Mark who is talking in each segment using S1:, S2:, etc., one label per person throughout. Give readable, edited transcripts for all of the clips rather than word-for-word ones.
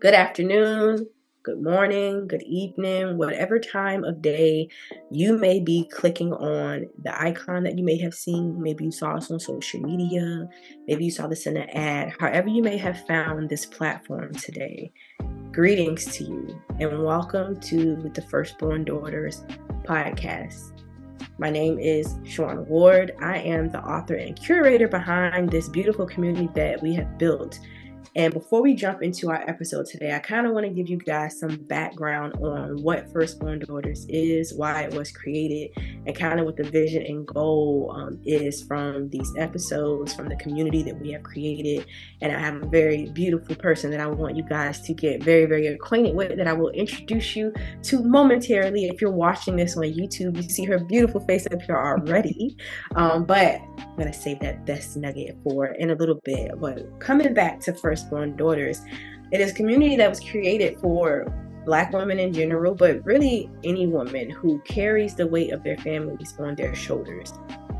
S1: Good afternoon, good morning, good evening, whatever time of day you may be clicking on the icon that you may have seen. Maybe you saw us on social media, maybe you saw this in an ad, however you may have found this platform today. Greetings to you and welcome to the Firstborn Daughters podcast. My name is Shawana Ward. I am the author and curator behind this beautiful community that we have built. And before we jump into our episode today, I kind of want to give you guys some background on what Firstborn Daughters is, why it was created, and kind of what the vision and goal is from these episodes, from the community that we have created. And I have a very beautiful person that I want you guys to get very, very acquainted with, that I will introduce you to momentarily. If you're watching this on YouTube, you see her beautiful face up here already. But I'm going to save that best nugget for in a little bit. But coming back to Firstborn Daughters, it is a community that was created for Black women in general, but really any woman who carries the weight of their families on their shoulders.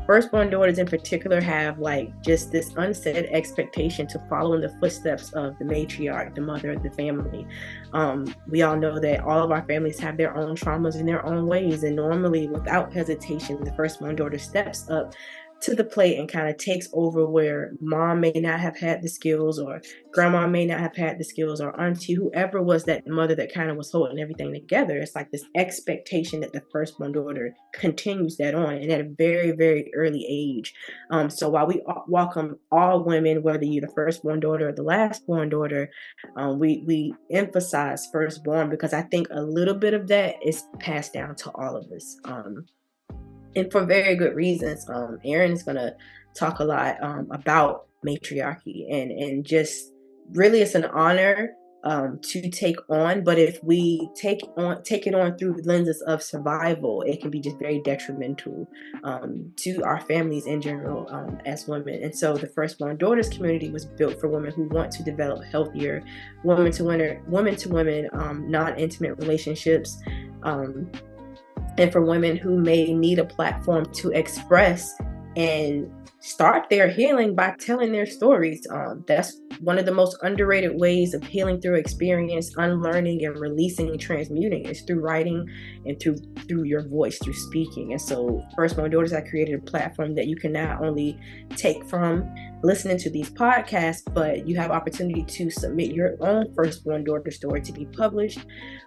S1: Firstborn daughters in particular have just this unsaid expectation to follow in the footsteps of the matriarch, the mother of the family. We all know that all of our families have their own traumas in their own ways, and normally without hesitation, the firstborn daughter steps up to the plate and kind of takes over where mom may not have had the skills, or grandma may not have had the skills, or auntie, whoever was that mother that kind of was holding everything together. It's like this expectation that the firstborn daughter continues that on, and at a very, very early age. So while we welcome all women, whether you're the firstborn daughter or the lastborn daughter, we emphasize firstborn because I think a little bit of that is passed down to all of us. And for very good reasons. Erin is going to talk a lot about matriarchy, and just really it's an honor to take on. But if we take it on through lenses of survival, it can be just very detrimental to our families in general as women. And so the Firstborn Daughters community was built for women who want to develop healthier women to women non-intimate relationships. And for women who may need a platform to express and start their healing by telling their stories. That's one of the most underrated ways of healing through experience, unlearning and releasing and transmuting is through writing and through your voice, through speaking. And so Firstborn Daughters, I created a platform that you can not only take from listening to these podcasts, but you have opportunity to submit your own firstborn daughter story to be published,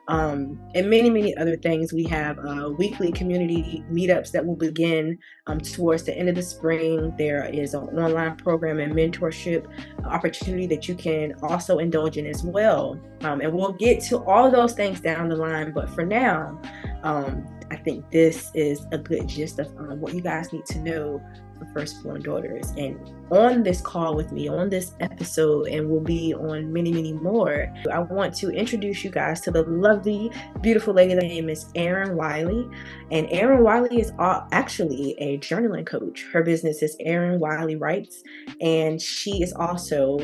S1: and many, many other things. We have weekly community meetups that will begin towards the end of the spring. There is an online program and mentorship opportunity that you can also indulge in as well. And we'll get to all of those things down the line. But for now, I think this is a good gist of what you guys need to know for Firstborn Daughters. And on this call with me, on this episode, and we'll be on many, many more, I want to introduce you guys to the lovely, beautiful lady. Her name is Erin Wiley. And Erin Wiley is actually a journaling coach. Her business is Erin Wiley Writes. And she is also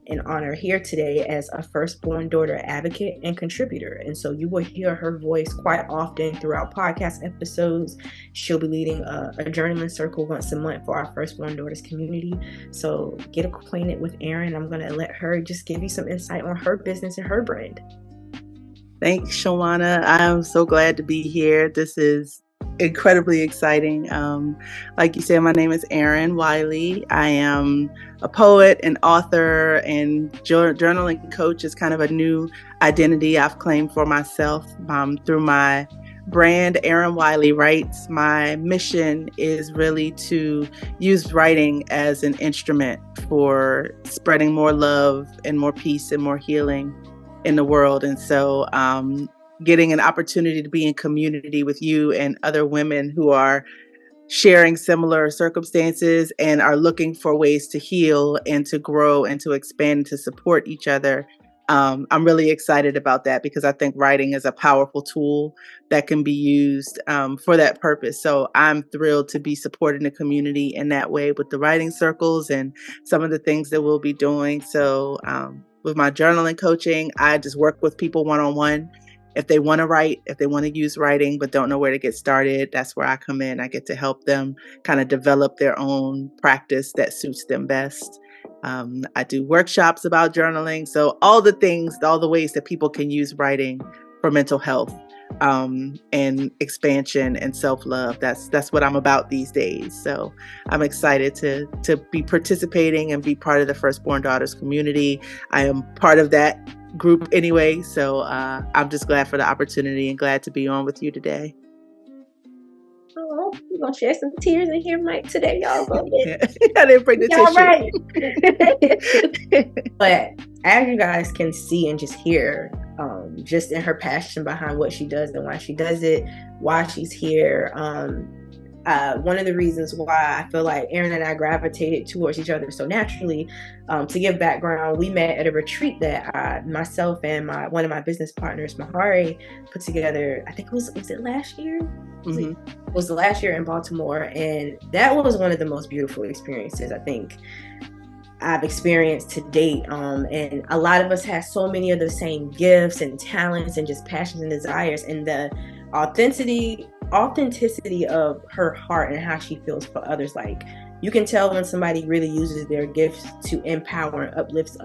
S1: in honor here today as a firstborn daughter advocate and contributor. And so you will hear her voice quite often throughout podcast episodes. She'll be leading a journaling circle once a month for our Firstborn Daughters community. So get acquainted with Erin. I'm going to let her just give you some insight on her business and her brand.
S2: Thanks, Shawana. I'm so glad to be here. This is incredibly exciting. Like you said, my name is Erin Wiley. I am a poet and author, and journaling coach is kind of a new identity I've claimed for myself through my brand, Erin Wiley Writes. My mission is really to use writing as an instrument for spreading more love and more peace and more healing in the world. And so getting an opportunity to be in community with you and other women who are sharing similar circumstances and are looking for ways to heal and to grow and to expand and to support each other. I'm really excited about that because I think writing is a powerful tool that can be used for that purpose. So I'm thrilled to be supporting the community in that way with the writing circles and some of the things that we'll be doing. So with my journaling coaching, I just work with people one-on-one. If they want to write, if they want to use writing, but don't know where to get started, that's where I come in. I get to help them kind of develop their own practice that suits them best. I do workshops about journaling. So all the ways that people can use writing for mental health and expansion and self-love. That's what I'm about these days. So I'm excited to be participating and be part of the Firstborn Daughters community. I am part of that group anyway. So I'm just glad for the opportunity and glad to be on with you today.
S1: Oh, we're gonna share some tears in here, Mike, today, y'all.
S2: I didn't bring the
S1: tissue. Right. But as you guys can see and just hear, just in her passion behind what she does and why she does it, why she's here. One of the reasons why I feel like Erin and I gravitated towards each other so naturally, to give background, we met at a retreat that myself and one of my business partners, Mahari, put together. I think was it last year?
S2: Mm-hmm.
S1: It was the last year in Baltimore, and that was one of the most beautiful experiences I think I've experienced to date. And a lot of us have so many of the same gifts and talents and just passions and desires, and the authenticity of her heart and how she feels for others. Like, you can tell when somebody really uses their gifts to empower and uplift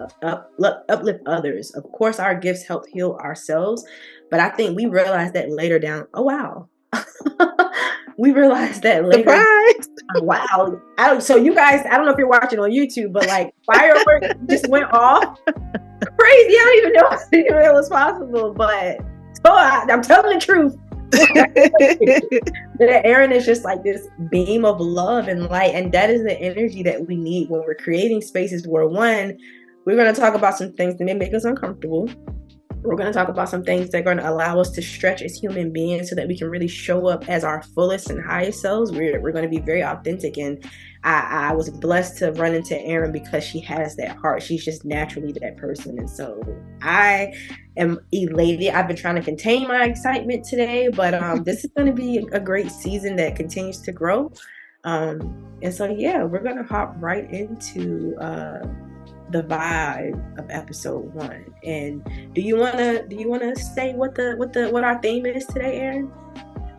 S1: others. Of course, our gifts help heal ourselves, but I think we realized that later down. Oh, wow. We realized that later.
S2: Surprise!
S1: Wow. So you guys, I don't know if you're watching on YouTube, but like fireworks just went off. Crazy. I don't even know if it was possible, but I'm telling the truth. Erin is just like this beam of love and light, and that is the energy that we need when we're creating spaces where, one, we're going to talk about some things that may make us uncomfortable. We're going to talk about some things that are going to allow us to stretch as human beings so that we can really show up as our fullest and highest selves. We're going to be very authentic. And I was blessed to run into Erin because she has that heart. She's just naturally that person. And so I am elated. I've been trying to contain my excitement today, but this is going to be a great season that continues to grow. And so, yeah, we're going to hop right into the vibe of episode 1. And do you wanna say what our theme is today, Erin?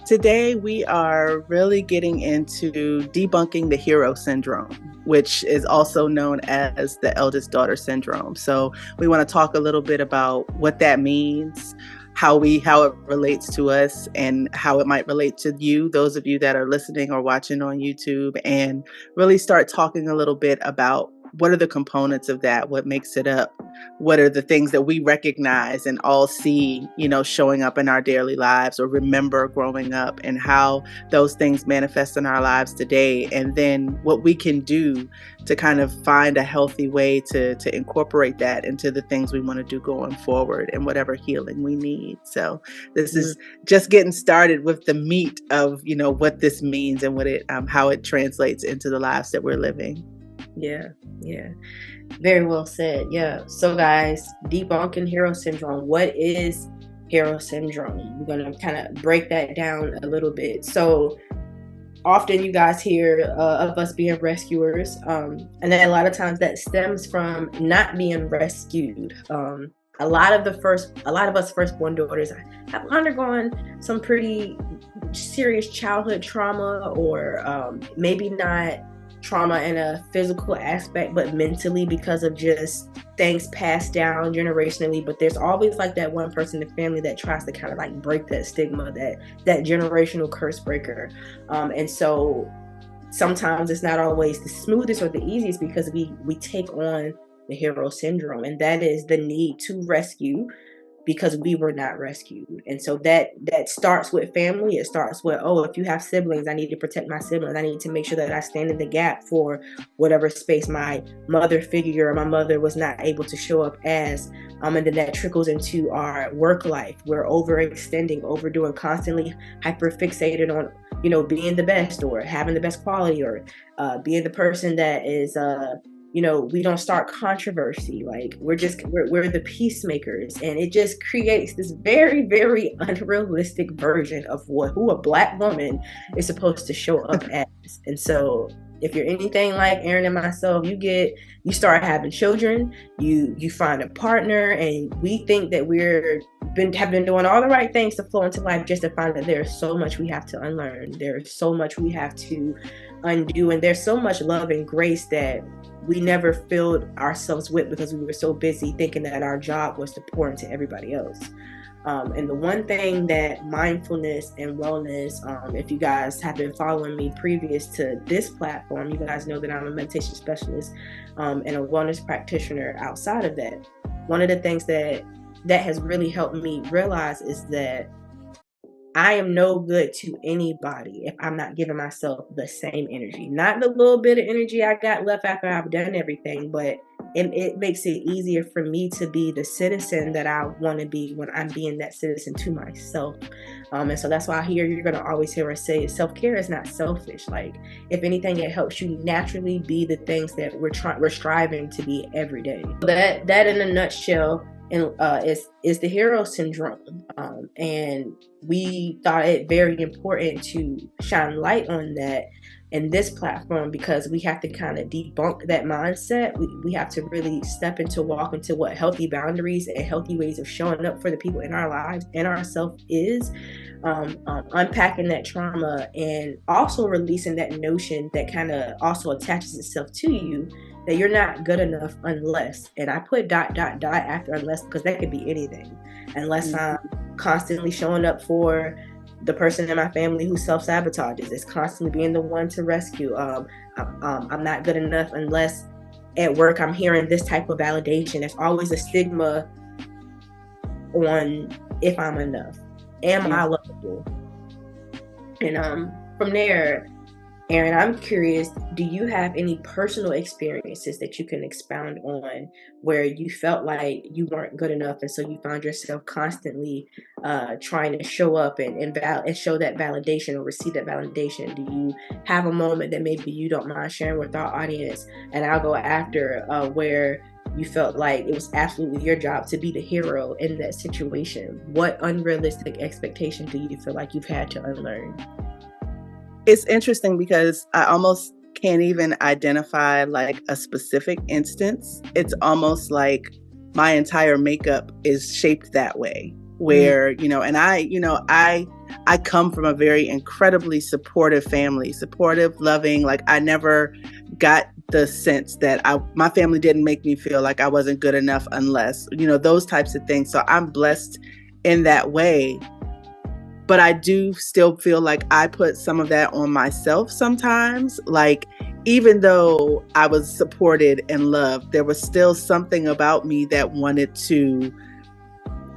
S2: Today we are really getting into debunking the hero syndrome, which is also known as the eldest daughter syndrome. So we want to talk a little bit about what that means, how it relates to us, and how it might relate to you, those of you that are listening or watching on YouTube, and really start talking a little bit about what are the components of that, what makes it up, what are the things that we recognize and all see, showing up in our daily lives or remember growing up, and how those things manifest in our lives today, and then what we can do to kind of find a healthy way to incorporate that into the things we want to do going forward and whatever healing we need. So this is just getting started with the meat of, what this means and what how it translates into the lives that we're living.
S1: Yeah. Very well said. Yeah. So guys, debunking hero syndrome. What is hero syndrome? We're going to kind of break that down a little bit. So often you guys hear of us being rescuers. And then a lot of times that stems from not being rescued. A lot of us firstborn daughters have undergone some pretty serious childhood trauma, or maybe not trauma in a physical aspect, but mentally, because of just things passed down generationally. But there's always like that one person in the family that tries to kind of like break that stigma, that generational curse breaker. And so sometimes it's not always the smoothest or the easiest, because we take on the hero syndrome, and that is the need to rescue because we were not rescued. And so that starts with family. It starts with, if you have siblings, I need to protect my siblings. I need to make sure that I stand in the gap for whatever space my mother figure or my mother was not able to show up as. And then that trickles into our work life. We're overextending, overdoing, constantly hyperfixated on, being the best or having the best quality, or being the person that is we don't start controversy. Like, we're the peacemakers, and it just creates this very, very unrealistic version of who a Black woman is supposed to show up as. And so if you're anything like Erin and myself, you start having children, you find a partner, and we think that have been doing all the right things to flow into life, just to find that there's so much we have to unlearn. There's so much we have to undo, and there's so much love and grace that we never filled ourselves with because we were so busy thinking that our job was to pour into everybody else. And the one thing that mindfulness and wellness, if you guys have been following me previous to this platform, you guys know that I'm a meditation specialist and a wellness practitioner outside of that. One of the things that has really helped me realize is that I am no good to anybody if I'm not giving myself the same energy. Not the little bit of energy I got left after I've done everything, but it makes it easier for me to be the citizen that I want to be when I'm being that citizen to myself. And so that's why you're going to always hear us say self-care is not selfish. Like, if anything, it helps you naturally be the things that we're striving to be every day. That in a nutshell is the hero syndrome, and we thought it very important to shine light on that in this platform, because we have to kind of debunk that mindset. We have to really walk into what healthy boundaries and healthy ways of showing up for the people in our lives and ourselves is, unpacking that trauma, and also releasing that notion that kind of also attaches itself to you, that you're not good enough unless, and I put ... after unless, because that could be anything. Unless I'm constantly showing up for the person in my family who self-sabotages, is constantly being the one to rescue. I'm not good enough unless at work I'm hearing this type of validation. There's always a stigma on if I'm enough. Am I lovable? And from there, Erin, I'm curious, do you have any personal experiences that you can expound on where you felt like you weren't good enough, and so you found yourself constantly trying to show up and show that validation or receive that validation? Do you have a moment that maybe you don't mind sharing with our audience? And I'll go after, where you felt like it was absolutely your job to be the hero in that situation. What unrealistic expectation do you feel like you've had to unlearn?
S2: It's interesting because I almost can't even identify like a specific instance. It's almost like my entire makeup is shaped that way, where, and I come from a very incredibly supportive family, supportive, loving. Like, I never got the sense that my family didn't make me feel like I wasn't good enough unless, those types of things. So I'm blessed in that way. But I do still feel like I put some of that on myself sometimes. Like, even though I was supported and loved, there was still something about me that wanted to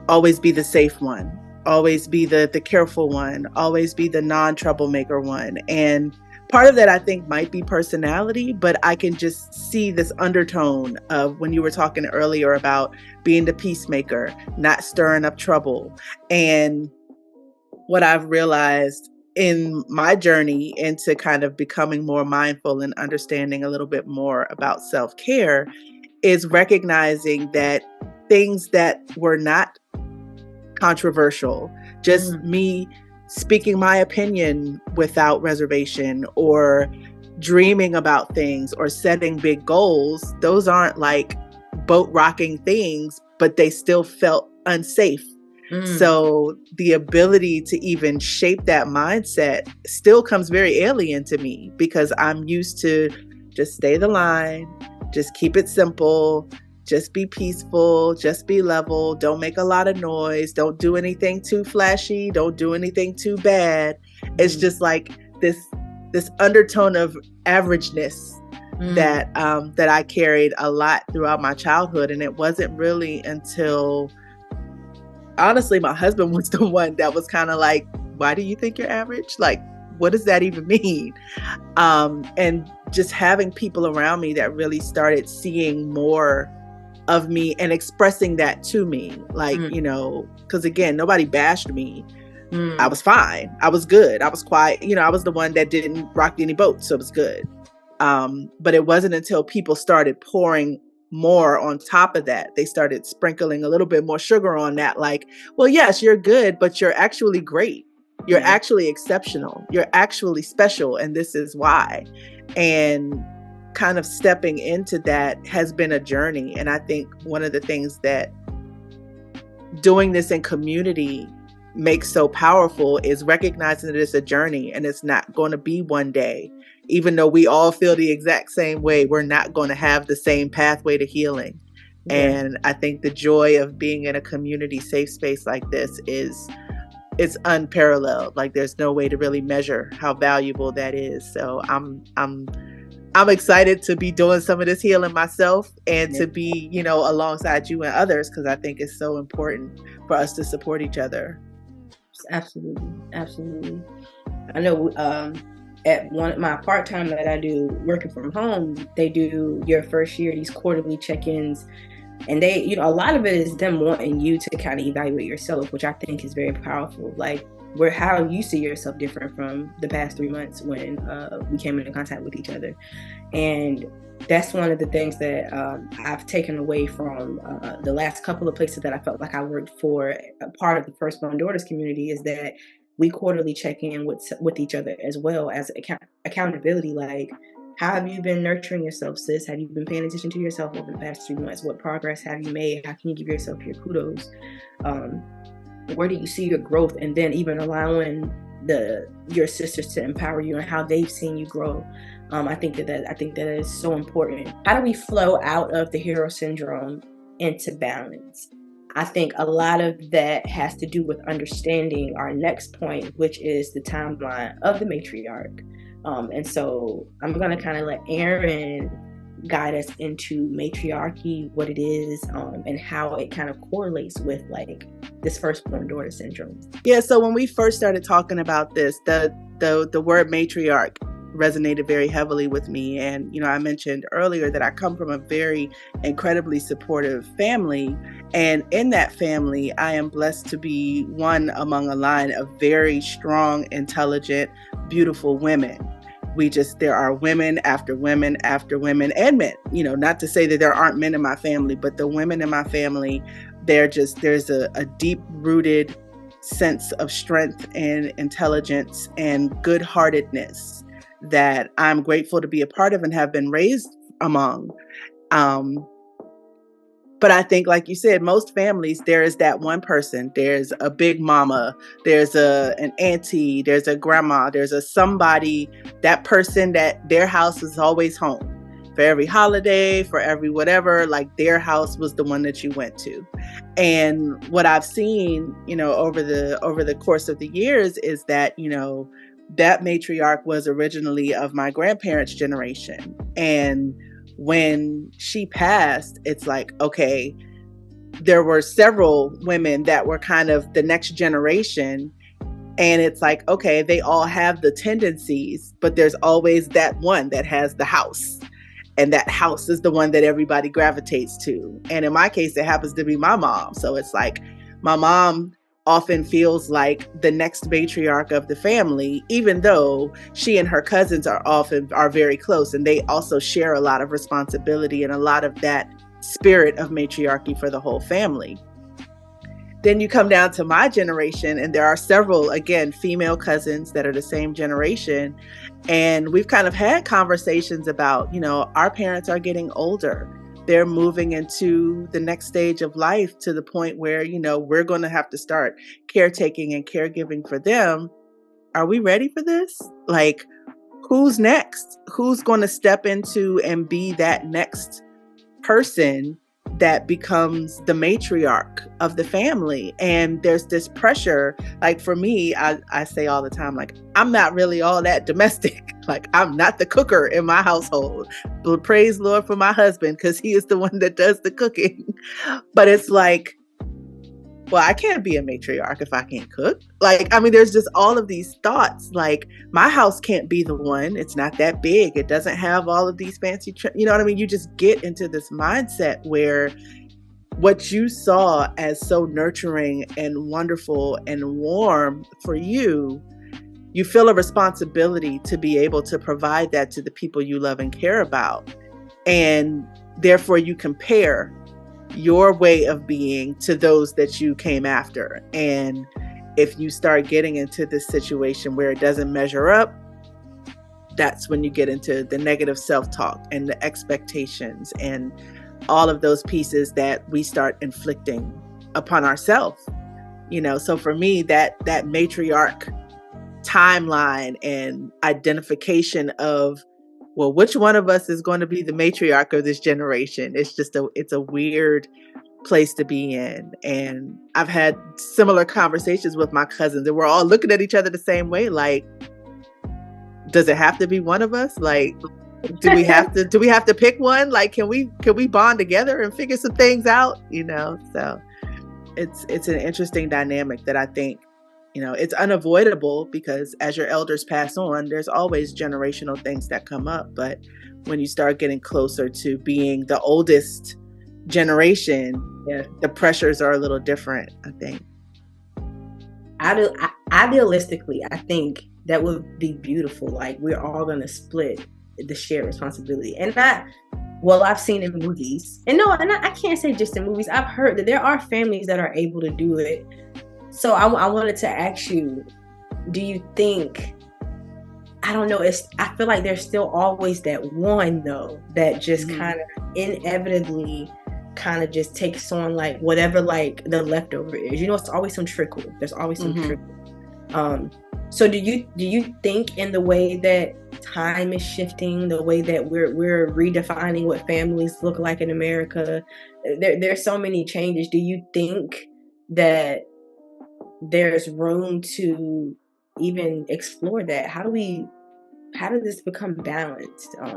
S2: always be the safe one, always be the careful one, always be the non-troublemaker one. And part of that, I think, might be personality, but I can just see this undertone of when you were talking earlier about being the peacemaker, not stirring up trouble. And what I've realized in my journey into kind of becoming more mindful and understanding a little bit more about self-care is recognizing that things that were not controversial, just me speaking my opinion without reservation, or dreaming about things, or setting big goals, those aren't like boat rocking things, but they still felt unsafe. So the ability to even shape that mindset still comes very alien to me, because I'm used to just stay the line, just keep it simple, just be peaceful, just be level, don't make a lot of noise, don't do anything too flashy, don't do anything too bad. It's just like this undertone of averageness that I carried a lot throughout my childhood. And it wasn't really until, honestly, my husband was the one that was kind of like, why do you think you're average? Like, what does that even mean? And just having people around me that really started seeing more of me and expressing that to me. Like, because again, nobody bashed me. I was fine. I was good. I was quiet. I was the one that didn't rock any boat. So it was good. But it wasn't until people started pouring more on top of that, they started sprinkling a little bit more sugar on that. Like, well, yes, you're good, but you're actually great. You're actually exceptional. You're actually special. And this is why. And kind of stepping into that has been a journey. And I think one of the things that doing this in community makes so powerful is recognizing that it's a journey and it's not going to be one day. even though we all feel the exact same way, we're not going to have the same pathway to healing.
S1: Yeah.
S2: And I think the joy of being in a community safe space like this is it's unparalleled. Like there's no way to really measure how valuable that is. So I'm excited to be doing some of this healing myself and to be, you know, alongside you and others, because I think it's so important for us to support each other.
S1: Absolutely. Absolutely. I know at one of my part-time that I do working from home, they do your first year, these quarterly check-ins. And they, you know, a lot of it is them wanting you to kind of evaluate yourself, which I think is very powerful. Like, how you see yourself different from the past 3 months when we came into contact with each other. And that's one of the things that I've taken away from the last couple of places that I felt like I worked for. A part of the Firstborn Daughters community is that we quarterly check in with each other, as well as accountability. Like, how have you been nurturing yourself, sis? Have you been paying attention to yourself over the past 3 months? What progress have you made? How can you give yourself your kudos? Where do you see your growth? And then even allowing your sisters to empower you and how they've seen you grow. I think that is so important. How do we flow out of the hero syndrome into balance? I think a lot of that has to do with understanding our next point, which is the timeline of the matriarch. And so I'm going to kind of let Erin guide us into matriarchy, what it is, and how it kind of correlates with like this firstborn daughter syndrome.
S2: Yeah, so when we first started talking about this, the word matriarch resonated very heavily with me. And, you know, I mentioned earlier that I come from a very incredibly supportive family. And in that family, I am blessed to be one among a line of very strong, intelligent, beautiful women. There are women after women after women and men, you know, not to say that there aren't men in my family, but the women in my family, there's a deep rooted sense of strength and intelligence and good-heartedness that I'm grateful to be a part of and have been raised among. But I think, like you said, most families, there is that one person. There's a big mama, there's an auntie, there's a grandma, there's a somebody, that person that their house is always home. For every holiday, for every whatever, like their house was the one that you went to. And what I've seen, you know, over the course of the years is that, you know, that matriarch was originally of my grandparents' generation. And when she passed, it's like, okay, there were several women that were kind of the next generation. And it's like, okay, they all have the tendencies, but there's always that one that has the house. And that house is the one that everybody gravitates to. And in my case, it happens to be my mom. So it's like my mom often feels like the next matriarch of the family, even though she and her cousins are very close, and they also share a lot of responsibility and a lot of that spirit of matriarchy for the whole family. Then you come down to my generation, and there are several, again, female cousins that are the same generation. And we've kind of had conversations about, you know, our parents are getting older. They're moving into the next stage of life to the point where, you know, we're going to have to start caretaking and caregiving for them. Are we ready for this? Like, who's next? Who's going to step into and be that next person that becomes the matriarch of the family? And there's this pressure. Like for me, I say all the time, like, I'm not really all that domestic. Like, I'm not the cooker in my household. But praise Lord for my husband, because he is the one that does the cooking. But it's like, well, I can't be a matriarch if I can't cook. Like, I mean, there's just all of these thoughts. Like, my house can't be the one. It's not that big. It doesn't have all of these fancy, you know what I mean? You just get into this mindset where what you saw as so nurturing and wonderful and warm for you, you feel a responsibility to be able to provide that to the people you love and care about. And therefore you compare your way of being to those that you came after. And if you start getting into this situation where it doesn't measure up, that's when you get into the negative self-talk and the expectations and all of those pieces that we start inflicting upon ourselves. You know, so for me, that matriarch timeline and identification of, well, which one of us is going to be the matriarch of this generation. It's a weird place to be in. And I've had similar conversations with my cousins, and we're all looking at each other the same way. Like, does it have to be one of us? Like, do we have to pick one? Like, can we bond together and figure some things out? So it's an interesting dynamic that I think, it's unavoidable, because as your elders pass on, there's always generational things that come up. But when you start getting closer to being the oldest generation, the pressures are a little different, I think.
S1: Idealistically, I think that would be beautiful. Like, we're all going to split the shared responsibility. And I've seen in movies, and I can't say just in movies, I've heard that there are families that are able to do it. So I wanted to ask you, do you think, I don't know, I feel like there's still always that one, though, that just kind of inevitably kind of just takes on, like, whatever, like, the leftover is. It's always some trickle. There's always some trickle. So do you think, in the way that time is shifting, the way that we're redefining what families look like in America, there's so many changes. Do you think that there's room to even explore that? How does this become balanced?
S2: I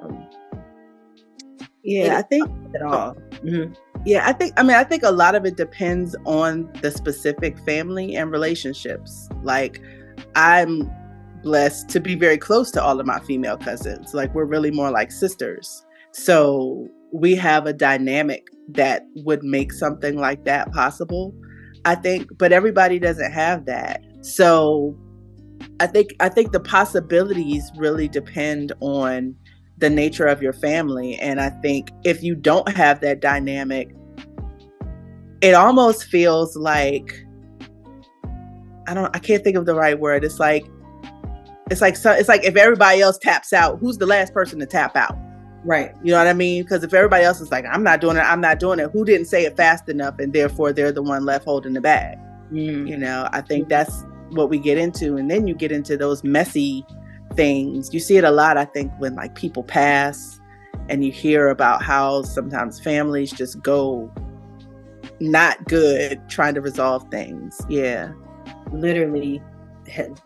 S2: think
S1: at all.
S2: Yeah, I think a lot of it depends on the specific family and relationships. Like, I'm blessed to be very close to all of my female cousins. Like, we're really more like sisters. So we have a dynamic that would make something like that possible, I think, but everybody doesn't have that. So I think the possibilities really depend on the nature of your family. And I think if you don't have that dynamic, it almost feels like, I can't think of the right word. It's like if everybody else taps out, who's the last person to tap out?
S1: Right.
S2: You know what I mean? Because if everybody else is like, I'm not doing it, who didn't say it fast enough, and therefore they're the one left holding the bag? I think that's what we get into. And then you get into those messy things. You see it a lot, I think, when, like, people pass, and you hear about how sometimes families just go not good trying to resolve things. Yeah.
S1: Literally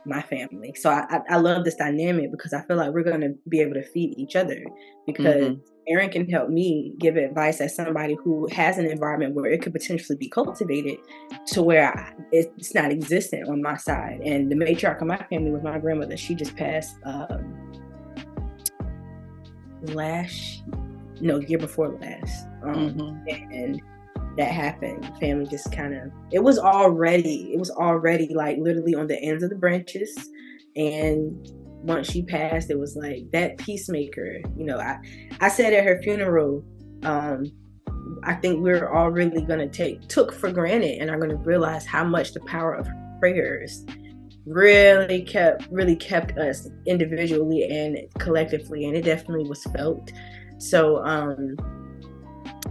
S1: my family. So I love this dynamic, because I feel like we're going to be able to feed each other, because Erin can help me give advice as somebody who has an environment where it could potentially be cultivated to where it's not existent on my side. And the matriarch of my family was my grandmother. She just passed year before last. And that happened. Family just kind of, it was already like literally on the ends of the branches. And once she passed, it was like that peacemaker. I said at her funeral, I think we're all really going to took for granted, and are going to realize how much the power of prayers really kept us individually and collectively. And it definitely was felt. So,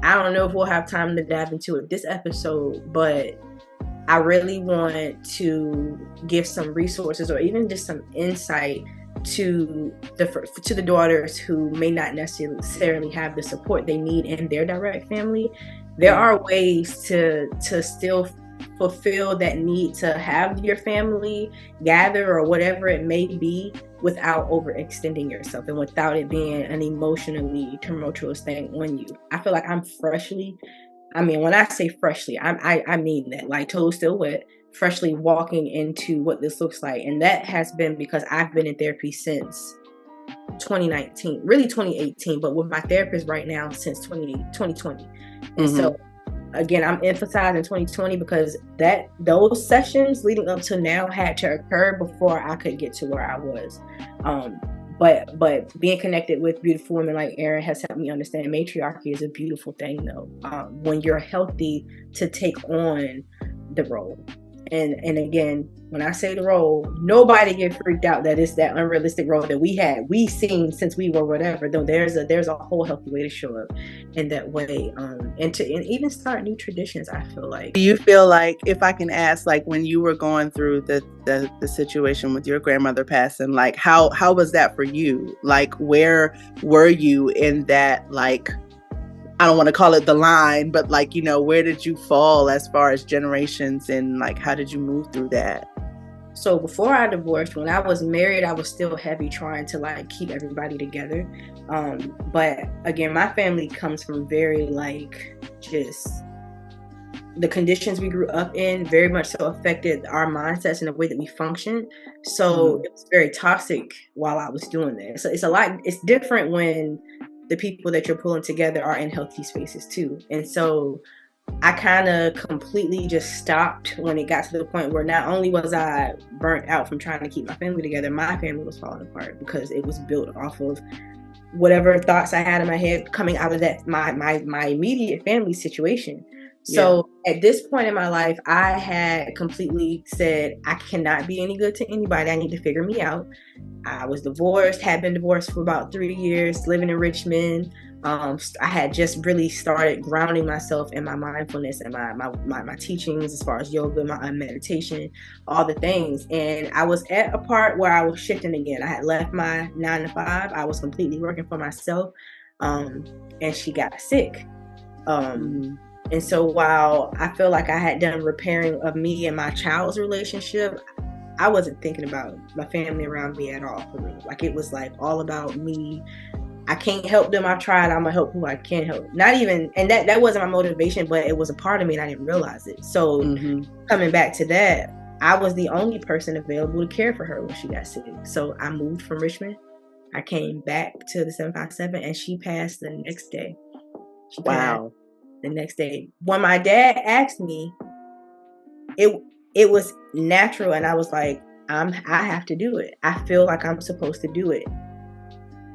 S1: I don't know if we'll have time to dive into it this episode, but I really want to give some resources, or even just some insight to the daughters who may not necessarily have the support they need in their direct family. There are ways to still fulfill that need to have your family gather, or whatever it may be, without overextending yourself and without it being an emotionally tumultuous thing on you. I feel like I'm when I say freshly, I mean that, like, toes still wet, freshly walking into what this looks like. And that has been because I've been in therapy since 2019, really 2018, but with my therapist right now since 2020. And so again, I'm emphasizing 2020 because those sessions leading up to now had to occur before I could get to where I was. But being connected with beautiful women like Erin has helped me understand matriarchy is a beautiful thing, though, when you're healthy to take on the role. And again, when I say the role, nobody get freaked out that it's that unrealistic role that we seen since we were whatever. Though there's a whole healthy way to show up in that way, and even start new traditions. I feel like.
S2: Do you feel like, if I can ask, like when you were going through the situation with your grandmother passing, like how was that for you? Like, where were you in that, like, I don't want to call it the line, but like, where did you fall as far as generations, and like, how did you move through that?
S1: So before I divorced, when I was married, I was still heavy trying to like keep everybody together. But again, my family comes from very like just the conditions we grew up in very much so affected our mindsets and the way that we function. So it was very toxic while I was doing that. So it's different when the people that you're pulling together are in healthy spaces too. And so I kind of completely just stopped when it got to the point where not only was I burnt out from trying to keep my family together, my family was falling apart because it was built off of whatever thoughts I had in my head coming out of that my immediate family situation. So at this point in my life, I had completely said, I cannot be any good to anybody. I need to figure me out. I was divorced, had been divorced for about 3 years, living in Richmond. I had just really started grounding myself in my mindfulness and my teachings as far as yoga, my meditation, all the things. And I was at a part where I was shifting again. I had left my 9 to 5. I was completely working for myself. And she got sick. And so while I feel like I had done repairing of me and my child's relationship, I wasn't thinking about my family around me at all for me. Like it was like all about me. I can't help them. I've tried. I'm gonna help who I can help. Not even, and that wasn't my motivation, but it was a part of me and I didn't realize it. So coming back to that, I was the only person available to care for her when she got sick. So I moved from Richmond. I came back to the 757 and she passed the next day.
S2: Wow.
S1: The next day. When my dad asked me, it was natural, and I was like, I have to do it. I feel like I'm supposed to do it.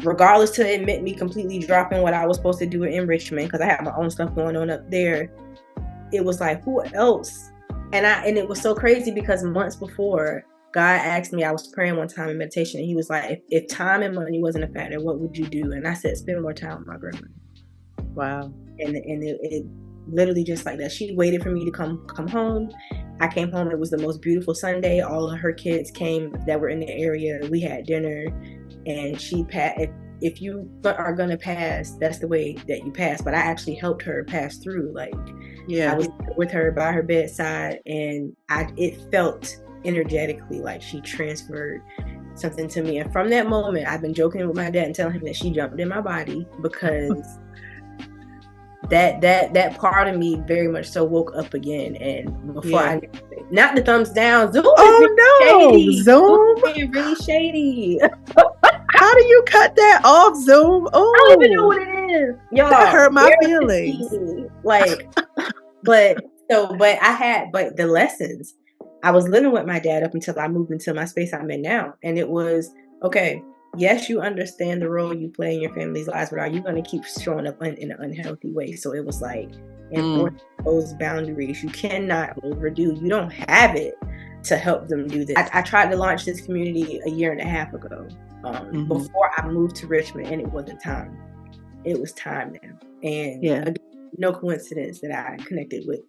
S1: Regardless to admit me completely dropping what I was supposed to do in Richmond, because I had my own stuff going on up there. It was like, who else? And it was so crazy because months before, God asked me, I was praying one time in meditation, and he was like, if time and money wasn't a factor, what would you do? And I said, spend more time with my grandma.
S2: Wow.
S1: And it literally just like that. She waited for me to come home. I came home. It was the most beautiful Sunday. All of her kids came that were in the area. We had dinner, and she passed. If you are gonna pass, that's the way that you pass. But I actually helped her pass through. Like, I was with her by her bedside, and it felt energetically like she transferred something to me. And from that moment, I've been joking with my dad and telling him that she jumped in my body, because that part of me very much so woke up again. And before I not the thumbs down, Zoom
S2: is
S1: Zoom being really shady.
S2: How do you cut that off, Zoom? Oh,
S1: I don't even know what it is. Y'all,
S2: that hurt my feelings.
S1: Like, but the lessons, I was living with my dad up until I moved into my space I'm in now. And it was, okay, yes, you understand the role you play in your family's lives, but are you going to keep showing up in an unhealthy way? So it was like, enforce those boundaries. You cannot overdo. You don't have it to help them do this. I tried to launch this community 1.5 years ago, before I moved to Richmond, and it wasn't time. It was time now. And again, no coincidence that I connected with,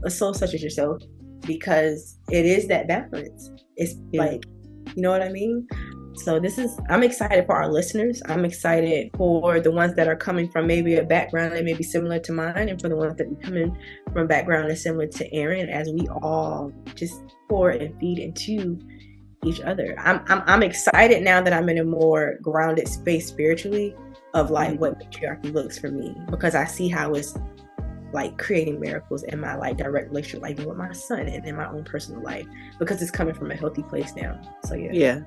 S1: a soul such as yourself, because it is that balance. It's like, you know what I mean? So I'm excited for our listeners. I'm excited for the ones that are coming from maybe a background that may be similar to mine, and for the ones that are coming from a background that's similar to Erin, as we all just pour and feed into each other. I'm excited now that I'm in a more grounded space spiritually of like what patriarchy looks for me, because I see how it's like creating miracles in my like direct relationship, like with my son and in my own personal life, because it's coming from a healthy place now. So
S2: I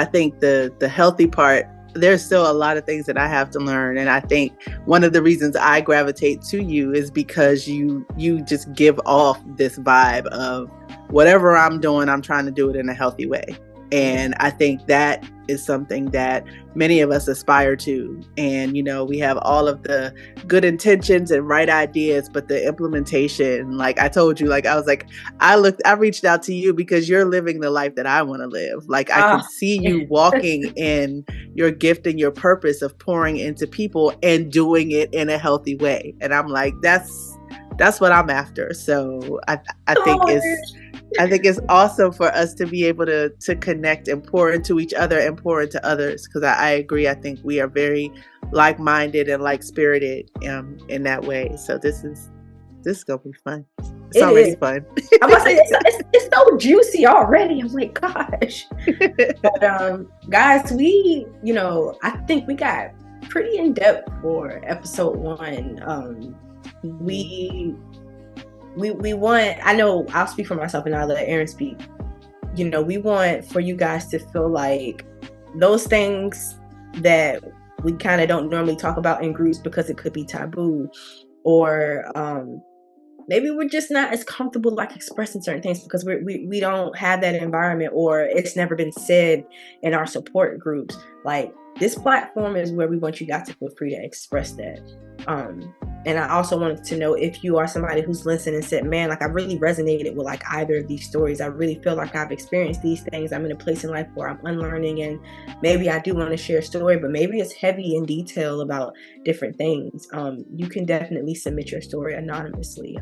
S2: think the healthy part, there's still a lot of things that I have to learn, and I think one of the reasons I gravitate to you is because you just give off this vibe of whatever I'm doing, I'm trying to do it in a healthy way. And I think that is something that many of us aspire to. And, we have all of the good intentions and right ideas, but the implementation, like I told you, like I was like, I reached out to you because you're living the life that I want to live. Like I can see you walking in your gift and your purpose of pouring into people and doing it in a healthy way. And I'm like, that's what I'm after. So I think it's awesome for us to be able to connect and pour into each other and pour into others. Because I agree. I think we are very like-minded and like-spirited in that way. So this is gonna be fun. It's already fun.
S1: I must say it's so juicy already. I'm like, gosh. But guys, I think we got pretty in depth for episode 1. We want, I know I'll speak for myself and I'll let Erin speak. We want for you guys to feel like those things that we kind of don't normally talk about in groups because it could be taboo, or maybe we're just not as comfortable like expressing certain things because we don't have that environment, or it's never been said in our support groups. Like, this platform is where we want you guys to feel free to express that. And I also wanted to know if you are somebody who's listened and said, man, like I really resonated with like either of these stories. I really feel like I've experienced these things. I'm in a place in life where I'm unlearning, and maybe I do want to share a story, but maybe it's heavy in detail about different things. You can definitely submit your story anonymously.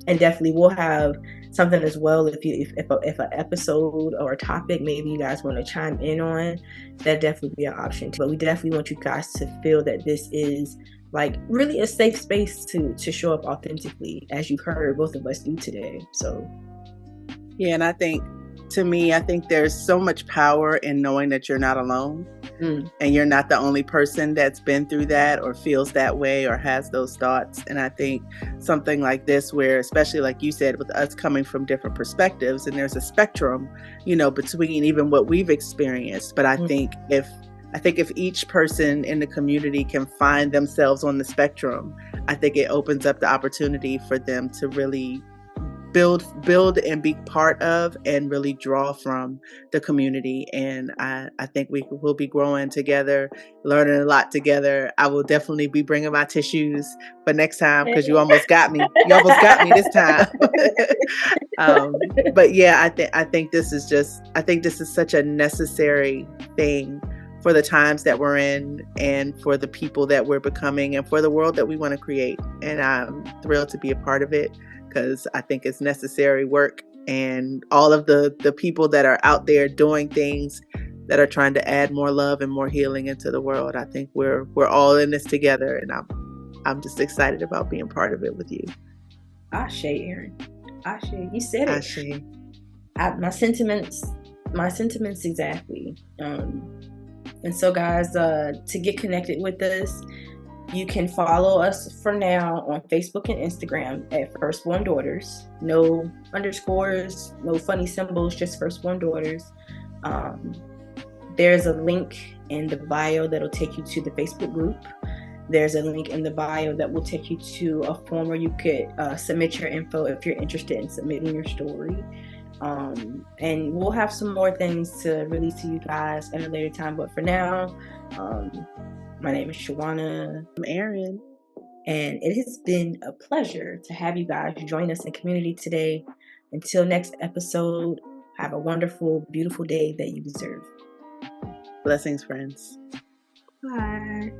S1: And definitely we'll have something as well if an episode or a topic maybe you guys want to chime in on, that definitely be an option too. But we definitely want you guys to feel that this is like really a safe space to show up authentically, as you've heard both of us do today. So
S2: yeah, and I think there's so much power in knowing that you're not alone. And you're not the only person that's been through that or feels that way or has those thoughts. And I think something like this, where especially like you said, with us coming from different perspectives, and there's a spectrum, between even what we've experienced. But I think if each person in the community can find themselves on the spectrum, I think it opens up the opportunity for them to really build and be part of and really draw from the community. And I think we will be growing together, learning a lot together. I will definitely be bringing my tissues for next time, because you almost got me. You almost got me this time. But yeah, I think this is such a necessary thing for the times that we're in, and for the people that we're becoming, and for the world that we want to create. And I'm thrilled to be a part of it, because I think it's necessary work, and all of the people that are out there doing things that are trying to add more love and more healing into the world. I think we're all in this together, and I'm just excited about being part of it with you.
S1: Ashe, Erin. Ashe. You said it.
S2: Ashe.
S1: My sentiments exactly. And so guys, to get connected with us, you can follow us for now on Facebook and Instagram at Firstborn Daughters. No underscores, no funny symbols, just Firstborn Daughters. There's a link in the bio that'll take you to the Facebook group. There's a link in the bio that will take you to a form where you could submit your info if you're interested in submitting your story. And we'll have some more things to release to you guys at a later time. But for now, my name is Shawana.
S2: I'm Erin.
S1: And it has been a pleasure to have you guys join us in community today. Until next episode, have a wonderful, beautiful day that you deserve.
S2: Blessings, friends.
S1: Bye.